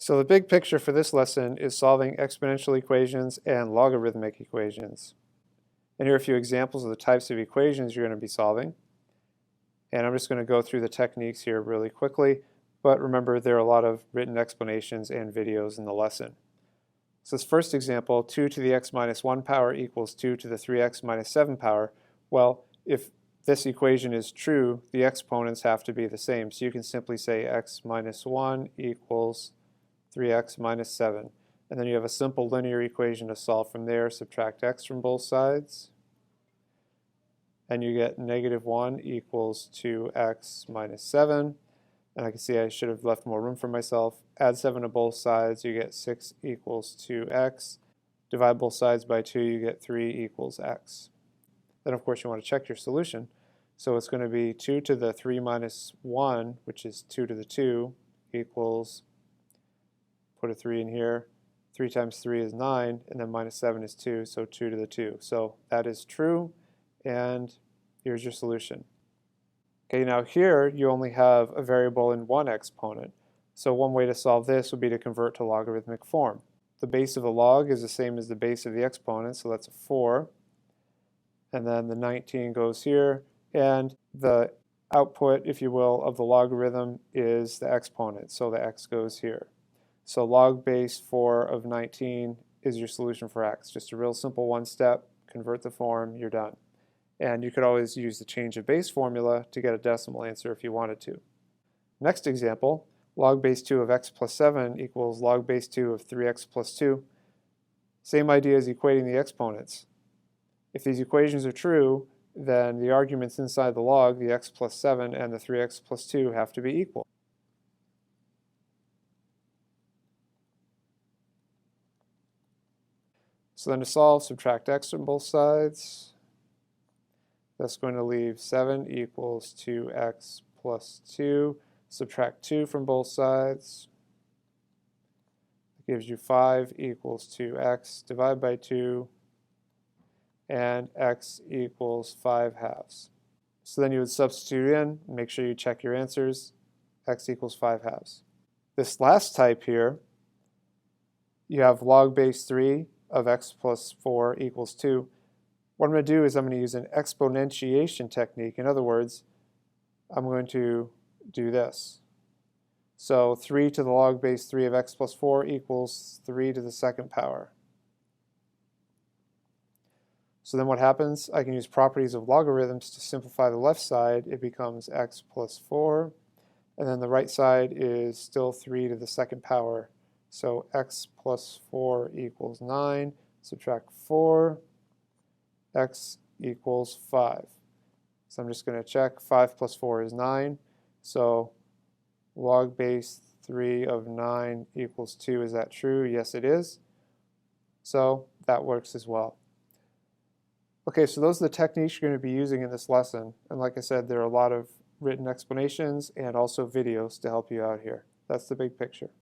So the big picture for this lesson is solving exponential equations and logarithmic equations. And here are a few examples of the types of equations you're going to be solving. And I'm just going to go through the techniques here really quickly, but remember there are a lot of written explanations and videos in the lesson. So this first example, 2 to the x minus 1 power equals 2 to the 3x minus 7 power. Well, if this equation is true, the exponents have to be the same. So you can simply say x minus 1 equals 3x minus 7. And then you have a simple linear equation to solve from there. Subtract x from both sides. And you get negative 1 equals 2x minus 7. And I can see I should have left more room for myself. Add 7 to both sides, you get 6 equals 2x. Divide both sides by 2, you get 3 equals x. Then of course you want to check your solution. So it's going to be 2 to the 3 minus 1, which is 2 to the 2, equals, put a 3 in here, 3 times 3 is 9, and then minus 7 is 2, so 2 to the 2. So that is true, and here's your solution. Okay, now here you only have a variable in one exponent. So one way to solve this would be to convert to logarithmic form. The base of the log is the same as the base of the exponent, so that's a 4. And then the 19 goes here, and the output, if you will, of the logarithm is the exponent, so the x goes here. So log base 4 of 19 is your solution for x. Just a real simple one step, convert the form, you're done. And you could always use the change of base formula to get a decimal answer if you wanted to. Next example, log base 2 of x plus 7 equals log base 2 of 3x plus 2. Same idea as equating the exponents. If these equations are true, then the arguments inside the log, the x plus 7 and the 3x plus 2, have to be equal. So then to solve, subtract x from both sides. That's going to leave 7 equals 2x plus 2. Subtract 2 from both sides. It gives you 5 equals 2x. Divide by 2. And x equals 5 halves. So then you would substitute in, make sure you check your answers. X equals 5 halves. This last type here, you have log base 3 of x plus 4 equals 2. What I'm going to do is I'm going to use an exponentiation technique. In other words, I'm going to do this. So 3 to the log base 3 of x plus 4 equals 3 to the second power. So then what happens? I can use properties of logarithms to simplify the left side. It becomes x plus 4. And then the right side is still 3 to the second power. So x plus 4 equals 9. Subtract 4. X equals 5. So I'm just going to check. 5 plus 4 is 9. So log base 3 of 9 equals 2. Is that true? Yes, it is. So that works as well. Okay, so those are the techniques you're going to be using in this lesson. And like I said, there are a lot of written explanations and also videos to help you out here. That's the big picture.